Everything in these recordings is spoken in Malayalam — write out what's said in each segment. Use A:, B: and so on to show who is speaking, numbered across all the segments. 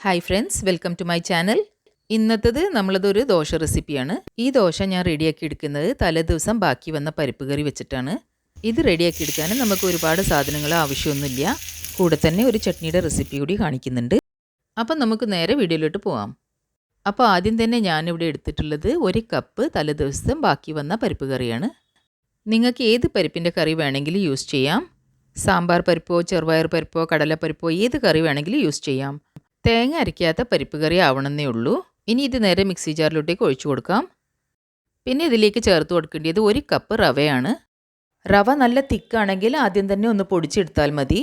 A: Hi friends, welcome to my channel. ഇന്നത്തേത് നമ്മളതൊരു ദോശ റെസിപ്പിയാണ്. ഈ ദോശ ഞാൻ റെഡിയാക്കി എടുക്കുന്നത് തലേദിവസം ബാക്കി വന്ന പരിപ്പ് കറി വെച്ചിട്ടാണ്. ഇത് റെഡിയാക്കി എടുക്കാൻ നമുക്ക് ഒരുപാട് സാധനങ്ങൾ ആവശ്യമൊന്നുമില്ല. കൂടെ തന്നെ ഒരു ചട്നിയുടെ റെസിപ്പി കൂടി കാണിക്കുന്നുണ്ട്. അപ്പം നമുക്ക് നേരെ വീഡിയോയിലോട്ട് പോകാം. അപ്പോൾ ആദ്യം തന്നെ ഞാനിവിടെ എടുത്തിട്ടുള്ളത് 1 കപ്പ് തലേദിവസം ബാക്കി വന്ന പരിപ്പ് കറിയാണ്. നിങ്ങൾക്ക് ഏത് പരിപ്പിൻ്റെ കറി വേണമെങ്കിലും യൂസ് ചെയ്യാം. സാമ്പാർ പരിപ്പോ ചെറുപയർ പരിപ്പോ കടലപ്പരിപ്പോ ഏത് കറി വേണമെങ്കിലും യൂസ് ചെയ്യാം. തേങ്ങ അരയ്ക്കാത്ത പരിപ്പ് കറി ആവണമെന്നേ ഉള്ളൂ. ഇനി ഇത് നേരെ മിക്സി ജാറിലോട്ടേക്ക് ഒഴിച്ചു കൊടുക്കാം. പിന്നെ ഇതിലേക്ക് ചേർത്ത് കൊടുക്കേണ്ടത് 1 കപ്പ് റവയാണ്. റവ നല്ല തിക്കാണെങ്കിൽ ആദ്യം തന്നെ ഒന്ന് പൊടിച്ചെടുത്താൽ മതി.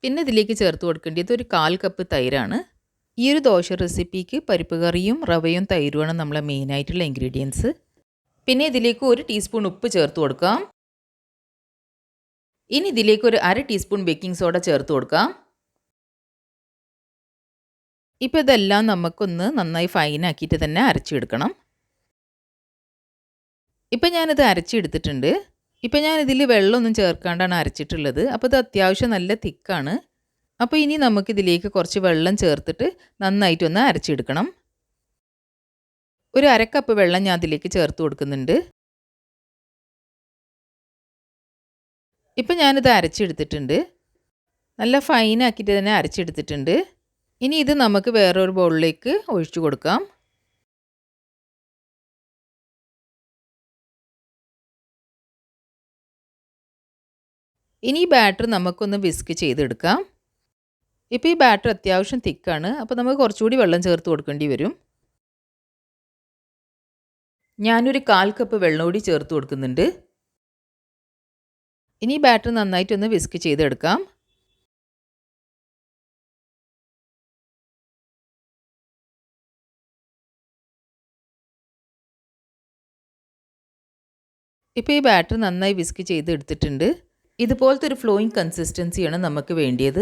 A: പിന്നെ ഇതിലേക്ക് ചേർത്ത് കൊടുക്കേണ്ടത് 1/4 കപ്പ് തൈരാണ്. ഈ ഒരു ദോശ റെസിപ്പിക്ക് പരിപ്പ് കറിയും റവയും തൈരുമാണ് നമ്മളെ മെയിനായിട്ടുള്ള ഇൻഗ്രീഡിയൻസ്. പിന്നെ ഇതിലേക്ക് 1 ടീസ്പൂൺ ഉപ്പ് ചേർത്ത് കൊടുക്കാം. ഇനി ഇതിലേക്ക് 1/2 ടീസ്പൂൺ ബേക്കിംഗ് സോഡ ചേർത്ത് കൊടുക്കാം. ഇപ്പോൾ ഇതെല്ലാം നമുക്കൊന്ന് നന്നായി ഫൈനാക്കിയിട്ട് തന്നെ അരച്ചെടുക്കണം. ഇപ്പം ഞാനിത് അരച്ചെടുത്തിട്ടുണ്ട്. ഇപ്പം ഞാനിതിൽ വെള്ളമൊന്നും ചേർക്കാണ്ടാണ് അരച്ചിട്ടുള്ളത്. അപ്പോൾ ഇത് അത്യാവശ്യം നല്ല തിക്കാണ്. അപ്പോൾ ഇനി നമുക്കിതിലേക്ക് കുറച്ച് വെള്ളം ചേർത്തിട്ട് നന്നായിട്ടൊന്ന് അരച്ചെടുക്കണം. ഒരു 1/2 കപ്പ് വെള്ളം ഞാൻ അതിലേക്ക് ചേർത്ത് കൊടുക്കുന്നുണ്ട്. ഇപ്പം ഞാനിത് അരച്ചെടുത്തിട്ടുണ്ട്. നല്ല ഫൈനാക്കിയിട്ട് തന്നെ അരച്ചെടുത്തിട്ടുണ്ട്. ഇനി ഇത് നമുക്ക് വേറൊരു ബൗളിലേക്ക് ഒഴിച്ചു കൊടുക്കാം. ഇനി ഈ ബാറ്റർ നമുക്കൊന്ന് വിസ്ക് ചെയ്തെടുക്കാം. ഇപ്പോൾ ഈ ബാറ്റർ അത്യാവശ്യം തിക്കാണ്. അപ്പോൾ നമുക്ക് കുറച്ചുകൂടി വെള്ളം ചേർത്ത് കൊടുക്കേണ്ടി വരും. ഞാനൊരു 1/4 കപ്പ് വെള്ളം കൂടി ചേർത്ത് കൊടുക്കുന്നുണ്ട്. ഇനി ഈ ബാറ്റർ നന്നായിട്ടൊന്ന് വിസ്ക് ചെയ്തെടുക്കാം. ഇപ്പോൾ ഈ ബാറ്റർ നന്നായി വിസ്ക് ചെയ്ത് എടുത്തിട്ടുണ്ട്. ഇതുപോലത്തെ ഒരു ഫ്ലോയിങ് കൺസിസ്റ്റൻസിയാണ് നമുക്ക് വേണ്ടിയത്.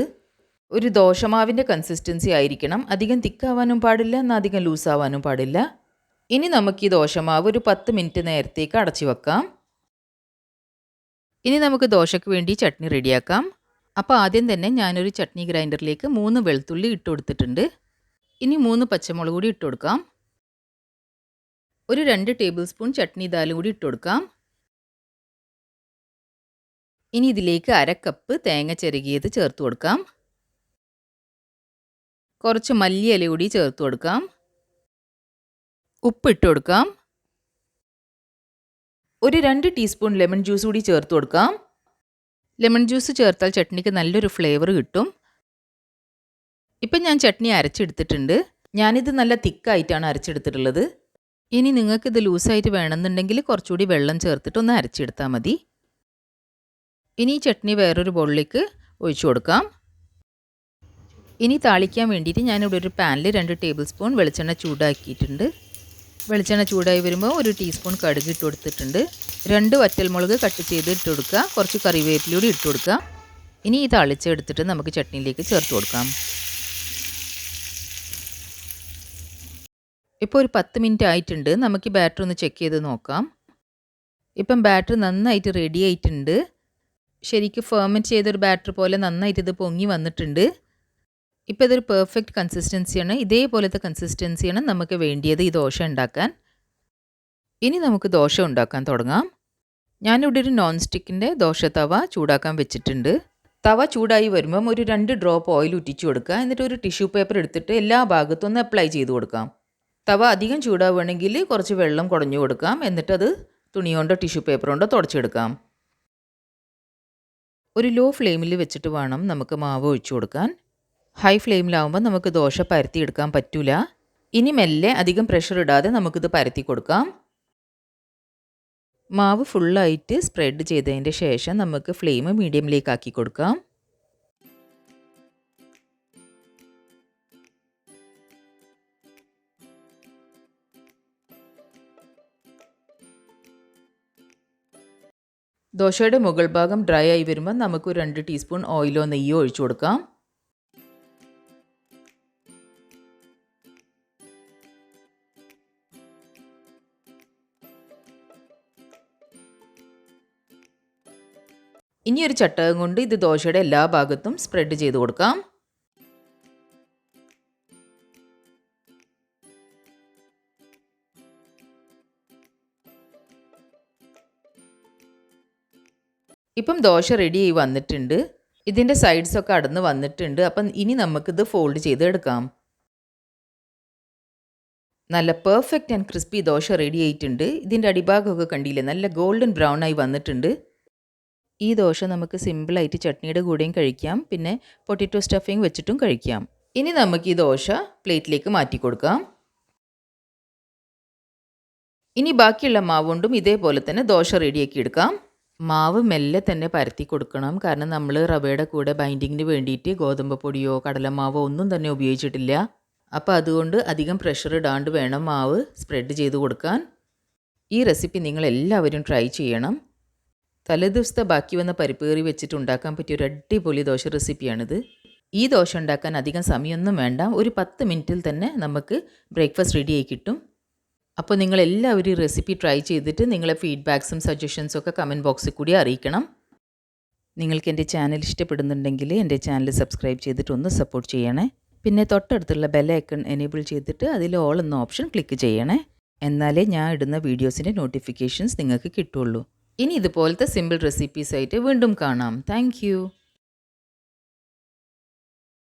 A: ഒരു ദോശമാവിൻ്റെ കൺസിസ്റ്റൻസി ആയിരിക്കണം. അധികം തിക്കാവാനും പാടില്ല, എന്നാൽ അധികം ലൂസാവാനും പാടില്ല. ഇനി നമുക്ക് ഈ ദോശമാവ് ഒരു 10 മിനിറ്റ് നേരത്തേക്ക് അടച്ചു വെക്കാം. ഇനി നമുക്ക് ദോശയ്ക്ക് വേണ്ടി ചട്നി റെഡിയാക്കാം. അപ്പോൾ ആദ്യം തന്നെ ഞാനൊരു ചട്നി ഗ്രൈൻഡറിലേക്ക് 3 വെളുത്തുള്ളി ഇട്ട് കൊടുത്തിട്ടുണ്ട്. ഇനി 3 പച്ചമുളക് കൂടി ഇട്ട് കൊടുക്കാം. ഒരു 2 ടേബിൾ സ്പൂൺ ചട്നി ദാലും കൂടി ഇട്ട് കൊടുക്കാം. ഇനി ഇതിലേക്ക് 1/2 കപ്പ് തേങ്ങ ചിരകിയത് ചേർത്ത് കൊടുക്കാം. കുറച്ച് മല്ലിയില കൂടി ചേർത്ത് കൊടുക്കാം. ഉപ്പ് ഇട്ട് കൊടുക്കാം. ഒരു 2 ടീസ്പൂൺ ലെമൺ ജ്യൂസ് കൂടി ചേർത്ത് കൊടുക്കാം. ലെമൺ ജ്യൂസ് ചേർത്താൽ ചട്നിക്ക് നല്ലൊരു ഫ്ലേവർ കിട്ടും. ഇപ്പം ഞാൻ ചട്നി അരച്ചെടുത്തിട്ടുണ്ട്. ഞാനിത് നല്ല തിക്കായിട്ടാണ് അരച്ചെടുത്തിട്ടുള്ളത്. ഇനി നിങ്ങൾക്കിത് ലൂസായിട്ട് വേണമെന്നുണ്ടെങ്കിൽ കുറച്ചുകൂടി വെള്ളം ചേർത്തിട്ട് ഒന്ന് അരച്ചെടുത്താൽ മതി. ഇനി ഈ ചട്നി വേറൊരു ബൗളിലേക്ക് ഒഴിച്ചു കൊടുക്കാം. ഇനി താളിക്കാൻ വേണ്ടിയിട്ട് ഞാനിവിടെ ഒരു പാനിൽ 2 ടേബിൾ സ്പൂൺ വെളിച്ചെണ്ണ ചൂടാക്കിയിട്ടുണ്ട്. വെളിച്ചെണ്ണ ചൂടായി വരുമ്പോൾ 1 ടീസ്പൂൺ കടുക് ഇട്ട് കൊടുത്തിട്ടുണ്ട്. 2 വറ്റൽമുളക് കട്ട് ചെയ്ത് ഇട്ട് കൊടുക്കുക. കുറച്ച് കറിവേപ്പില കൂടി ഇട്ട് കൊടുക്കുക. ഇനി ഈ താളിച്ചെടുത്തിട്ട് നമുക്ക് ചട്നിയിലേക്ക് ചേർത്ത് കൊടുക്കാം. ഇപ്പോൾ ഒരു 10 മിനിറ്റ് ആയിട്ടുണ്ട്. നമുക്ക് ഈ ബാറ്റർ ഒന്ന് ചെക്ക് ചെയ്ത് നോക്കാം. ഇപ്പം ബാറ്റർ നന്നായിട്ട് റെഡി ആയിട്ടുണ്ട്. ശരിക്കും ഫെർമെൻറ്റ് ചെയ്തൊരു ബാറ്റർ പോലെ നന്നായിട്ട് ഇത് പൊങ്ങി വന്നിട്ടുണ്ട്. ഇപ്പോൾ ഇതൊരു പെർഫെക്റ്റ് കൺസിസ്റ്റൻസിയാണ്. ഇതേപോലത്തെ കൺസിസ്റ്റൻസിയാണ് നമുക്ക് വേണ്ടിയത് ഈ ദോശ ഉണ്ടാക്കാൻ. ഇനി നമുക്ക് ദോശ ഉണ്ടാക്കാൻ തുടങ്ങാം. ഞാനിവിടെ ഒരു നോൺ സ്റ്റിക്കിൻ്റെ ദോശ തവ ചൂടാക്കാൻ വെച്ചിട്ടുണ്ട്. തവ ചൂടായി വരുമ്പം ഒരു 2 ഡ്രോപ്പ് ഓയിൽ ഉറ്റിച്ചു കൊടുക്കുക. എന്നിട്ട് ഒരു ടിഷ്യൂ പേപ്പർ എടുത്തിട്ട് എല്ലാ ഭാഗത്തും ഒന്ന് അപ്ലൈ ചെയ്ത് കൊടുക്കാം. തവ അധികം ചൂടാവുകയാണെങ്കിൽ കുറച്ച് വെള്ളം കുടഞ്ഞു കൊടുക്കാം. എന്നിട്ടത് തുണി കൊണ്ടോ ടിഷ്യൂ പേപ്പർ കൊണ്ടോ തുടച്ചെടുക്കാം. ഒരു ലോ ഫ്ലെയിമിൽ വെച്ചിട്ട് വേണം നമുക്ക് മാവ് ഒഴിച്ചു കൊടുക്കാൻ. ഹൈ ഫ്ലെയിമിലാവുമ്പോൾ നമുക്ക് ദോശ പരത്തിയെടുക്കാൻ പറ്റില്ല. ഇനി മെല്ലെ അധികം പ്രഷർ ഇടാതെ നമുക്കിത് പരത്തി കൊടുക്കാം. മാവ് ഫുള്ളായിട്ട് സ്പ്രെഡ് ചെയ്തതിൻ്റെ ശേഷം നമുക്ക് ഫ്ലെയിം മീഡിയമിലേക്ക് ആക്കി കൊടുക്കാം. ദോശയുടെ മുകൾ ഭാഗം ഡ്രൈ ആയി വരുമ്പോൾ നമുക്ക് 2 ടീസ്പൂൺ ഓയിലോ നെയ്യോ ഒഴിച്ചു കൊടുക്കാം. ഇനി ഒരു ചട്ടകം കൊണ്ട് ഇത് ദോശയുടെ എല്ലാ ഭാഗത്തും സ്പ്രെഡ് ചെയ്ത് കൊടുക്കാം. ഇപ്പം ദോശ റെഡിയായി വന്നിട്ടുണ്ട്. ഇതിൻ്റെ സൈഡ്സൊക്കെ അടന്ന് വന്നിട്ടുണ്ട്. അപ്പം ഇനി നമുക്കിത് ഫോൾഡ് ചെയ്തെടുക്കാം. നല്ല perfect and crispy dosa ready ആയിട്ടുണ്ട്. ഇതിൻ്റെ അടിഭാഗമൊക്കെ കണ്ടില്ലേ, നല്ല ഗോൾഡൻ ബ്രൗൺ ആയി വന്നിട്ടുണ്ട്. ഈ ദോശ നമുക്ക് സിമ്പിളായിട്ട് ചട്നിയുടെ കൂടെയും കഴിക്കാം, പിന്നെ പൊട്ടറ്റോ സ്റ്റഫിങ് വെച്ചിട്ടും കഴിക്കാം. ഇനി നമുക്ക് ഈ ദോശ പ്ലേറ്റിലേക്ക് മാറ്റി കൊടുക്കാം. ഇനി ബാക്കിയുള്ള മാവ് കൊണ്ടും ഇതേപോലെ തന്നെ ദോശ റെഡിയാക്കി എടുക്കാം. മാവ് മെല്ലെ തന്നെ പരത്തി കൊടുക്കണം, കാരണം നമ്മൾ റവയുടെ കൂടെ ബൈൻഡിങ്ങിന് വേണ്ടിയിട്ട് ഗോതമ്പ് പൊടിയോ കടലമാവോ ഒന്നും തന്നെ ഉപയോഗിച്ചിട്ടില്ല. അപ്പോൾ അതുകൊണ്ട് അധികം പ്രഷർ ഇടാണ്ട് വേണം മാവ് സ്പ്രെഡ് ചെയ്ത് കൊടുക്കാൻ. ഈ റെസിപ്പി നിങ്ങളെല്ലാവരും ട്രൈ ചെയ്യണം. തലേദിവസത്തെ ബാക്കി വന്ന പരിപ്പ് കറി വെച്ചിട്ട് ഉണ്ടാക്കാൻ പറ്റിയ ഒരു അടിപൊളി ദോശ റെസിപ്പിയാണിത്. ഈ ദോശ ഉണ്ടാക്കാൻ അധികം സമയമൊന്നും വേണ്ട, ഒരു 10 മിനിറ്റിൽ തന്നെ നമുക്ക് ബ്രേക്ക്ഫാസ്റ്റ് റെഡിയായി കിട്ടും. അപ്പോൾ നിങ്ങളെല്ലാവരും ഈ റെസിപ്പി ട്രൈ ചെയ്തിട്ട് നിങ്ങളെ ഫീഡ്ബാക്സും സജഷൻസും ഒക്കെ കമൻറ്റ് ബോക്സിൽ കൂടി അറിയിക്കണം. നിങ്ങൾക്ക് എൻ്റെ ചാനൽ ഇഷ്ടപ്പെടുന്നുണ്ടെങ്കിൽ എൻ്റെ ചാനൽ സബ്സ്ക്രൈബ് ചെയ്തിട്ട് ഒന്ന് സപ്പോർട്ട് ചെയ്യണേ. പിന്നെ തൊട്ടടുത്തുള്ള ബെൽ ഐക്കൺ എനേബിൾ ചെയ്തിട്ട് അതിൽ ഓൾ എന്ന ഓപ്ഷൻ ക്ലിക്ക് ചെയ്യണേ. എന്നാലേ ഞാൻ ഇടുന്ന വീഡിയോസിൻ്റെ നോട്ടിഫിക്കേഷൻസ് നിങ്ങൾക്ക് കിട്ടുള്ളൂ. ഇനി ഇതുപോലത്തെ സിമ്പിൾ റെസിപ്പീസായിട്ട് വീണ്ടും കാണാം. താങ്ക്